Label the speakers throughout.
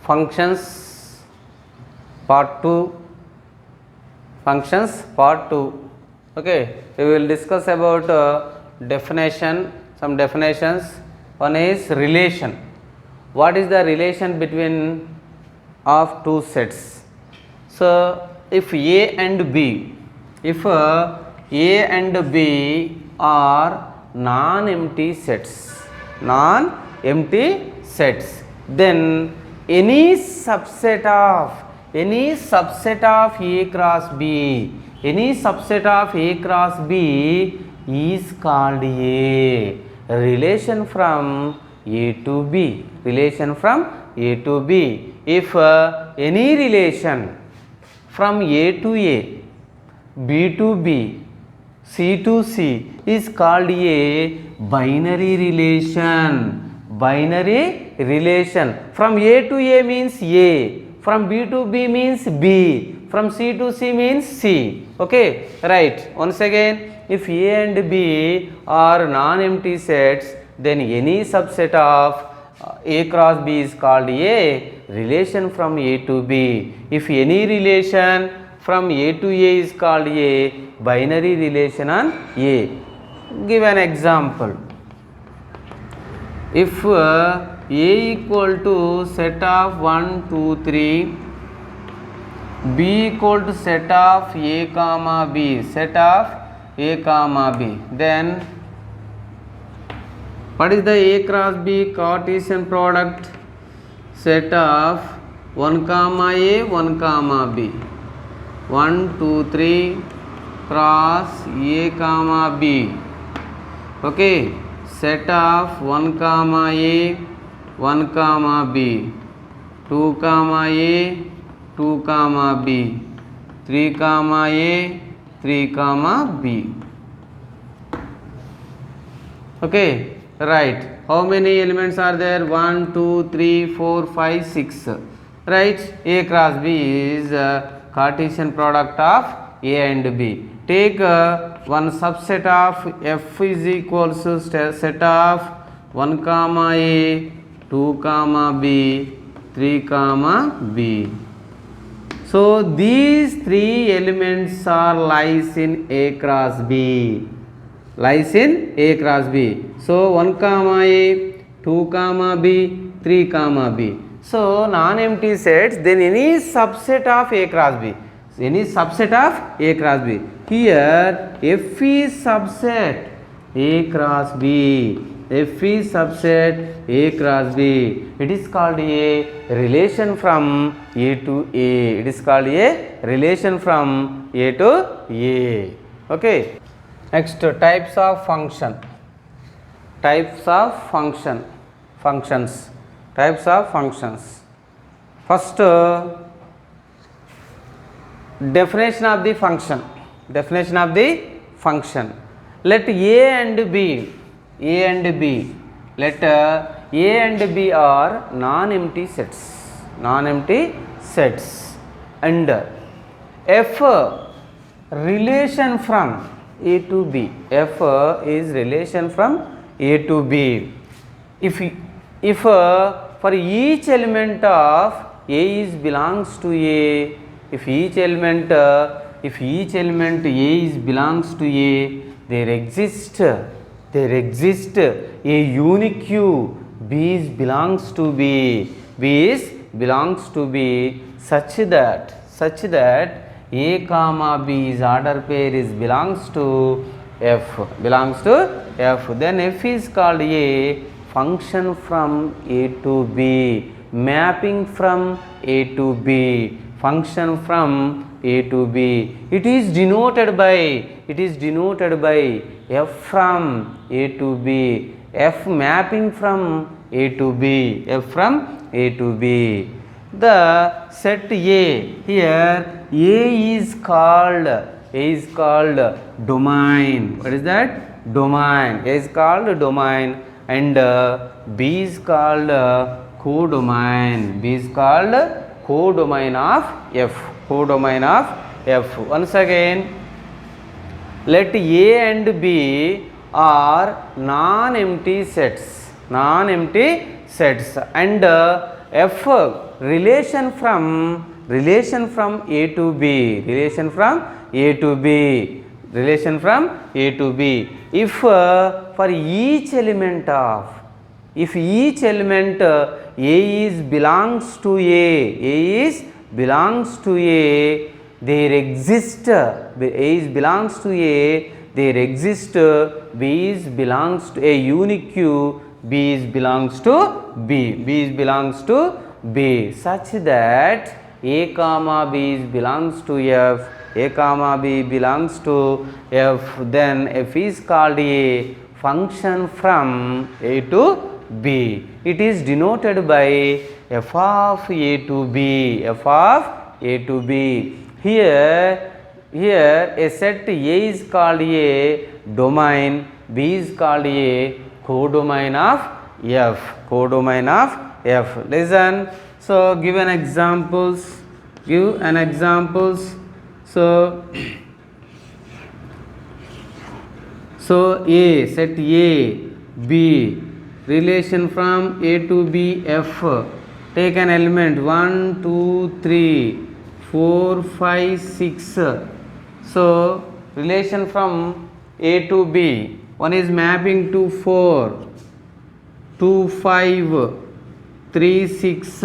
Speaker 1: functions part 2. Functions part 2. Okay, we will discuss about definition, some definitions. One is relation. What is the relation between of two sets? So if A and B, if A and B are non-empty sets, then any subset of A cross B, any subset of A cross B is called a relation from A to B. Relation from A to B. If any relation from A to A, B to B, C to C is called a binary relation. Binary relation. From A to A means A, from B to B means B, from C to C means C. Okay, right. Once again, if A and B are non-empty sets, then any subset of A cross B is called a relation from A to B. If any relation from A to A is called a binary relation on A. Give an example. If A equal to set of 1, 2, 3, B equal to set of A comma B, set of A comma B, then what is the A cross B Cartesian product? Set of 1 comma A, 1 comma B, 1, 2, 3 cross A comma B. Okay, set of 1 comma A, 1 comma B, 2 comma A, 2 comma B, 3 comma A, 3 comma B. Okay, right. How many elements are there? 1, 2, 3, 4, 5, 6. Right. A cross B is Cartesian product of A and B. Take one subset of F is equals to set of 1 comma A, 2 comma B, 3 comma B. So these three elements are lies in A cross B. Lies in A cross B. So 1 comma A, 2 comma B, 3 comma B. So non-empty sets, then any subset of A cross B. Any subset of A cross B. Here F is subset A cross B. F is subset A cross B. It is called a relation from A to A. It is called a relation from A to A. Okay. Next, types of function. Types of function. Functions. Types of functions. First, definition of the function. Definition of the function. Let A and B. Let A and B are non-empty sets. Non-empty sets. And F relation from A to B. F is relation from A to B. If for each element of A is belongs to A, if each element A is belongs to A, there exists a unique Q. B is belongs to B. B is belongs to B such that A comma B is order pair is belongs to F. Then F is called a function from A to B. Mapping from A to B. Function from A to B. It is denoted by F from A to B. F mapping from A to B. F from A to B. The set A, here A is called domain. What is that? Domain. A is called domain and B is called codomain. B is called codomain of F. Codomain of F. Once again, let A and B are non-empty sets. And F relation from A to B, relation from A to B, relation from A to B. If for each element of, if each element A is belongs to A is belongs to A, there exist A is belongs to A, there exist B is belongs to a unique Q, B is belongs to B, B is belongs to B, such that A comma B is belongs to F, A comma B belongs to F, then F is called a function from A to B. It is denoted by F of A to B, F of A to B. Here a set A is called a domain, B is called a codomain of F, codomain of F. Listen, so give an examples, give an examples. So A, set A, B, relation from A to B, F. Take an element 1, 2, 3, 4, 5, 6. So relation from A to B, one is mapping to 4, 2, 5, 3, 6,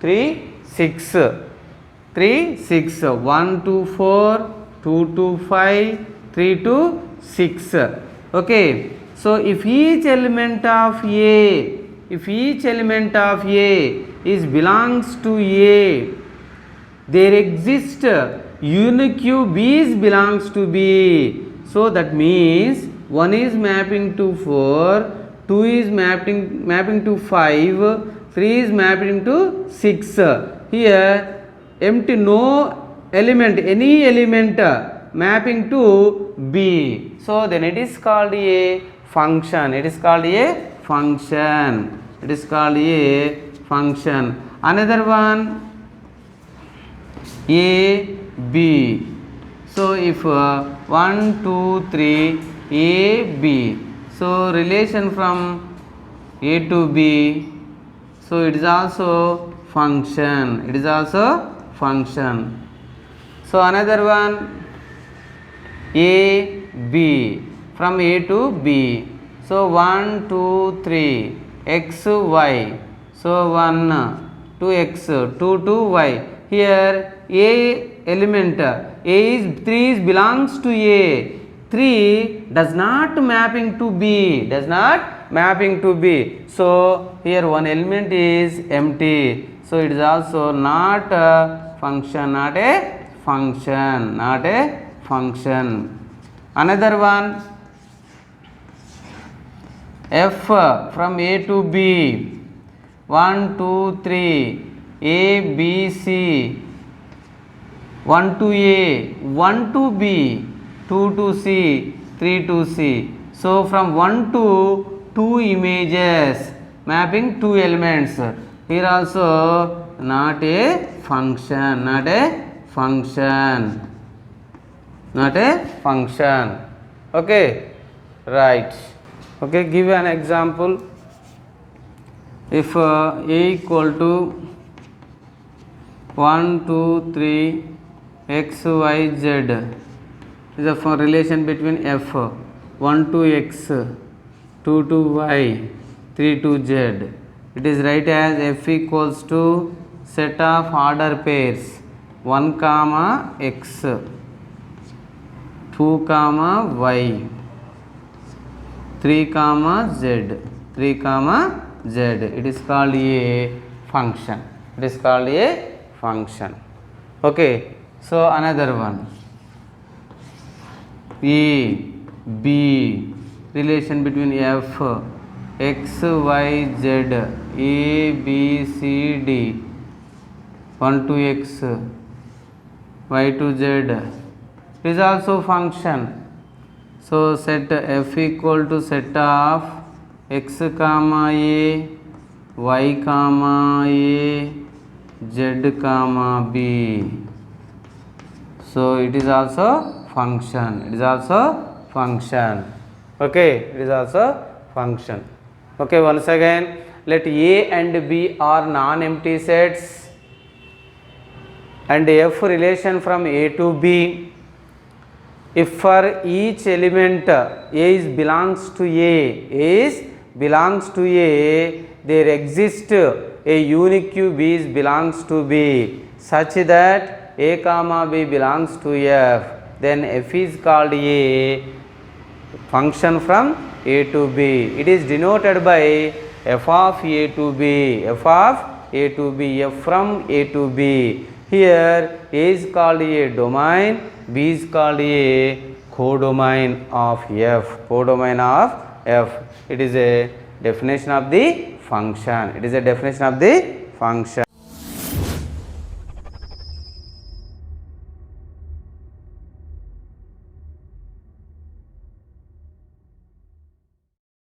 Speaker 1: 3, 6, 3, 6, 1 to 4, 2 to 5, 3 to 6. Okay, so if each element of A, if each element of A is belongs to A, there exists unique B is belongs to B. So that means 1 is mapping to 4, 2 is mapping to 5, 3 is mapping to 6. Here empty, no element, any element mapping to B. So then it is called a function. It is called a function. It is called a function. Another one, A, B. So if 1, 2, 3, A, B. So relation from A to B. So it is also function. It is also function. So another one, A, B, from A to B. So 1, 2, 3, X, Y. So 1 to X, 2 to Y. Here A element, A is 3 is belongs to A. 3 does not mapping to B, does not mapping to B. So here one element is empty. So it is also not a function, not a function, not a function. Another one, F from A to B, 1, 2, 3, A, B, C, 1 to A, 1 to B, 2 to C, 3 to C. So from 1 to 2 images mapping 2 elements. Here also not a function, not a function, not a function. Okay, right. Okay, give an example. If A equal to 1, 2, 3, X, Y, Z is a relation between F, 1 to X, 2 to Y, 3 to Z. It is write as F equals to set of order pairs 1 comma X, 2 comma Y, 3 comma Z, 3 comma Z. It is called a function. It is called a function. Okay, so another one, A, B, relation between F, X, Y, Z, A, B, C, D, 1 to X, Y to Z. It is also function. So set F equal to set of X comma A, Y comma A, Z comma B. So it is also function. It is also function. Okay, it is also function. Okay, once again let A and B are non-empty sets and F relation from A to B. If for each element A belongs to A, there exists a unique B belongs to B such that A comma B belongs to F, then F is called a function from A to B. It is denoted by f of A to B, f of A to B, f from A to B. Here A is called a domain, B is called a codomain of F, codomain of F. It is a definition of the function. It is a definition of the function.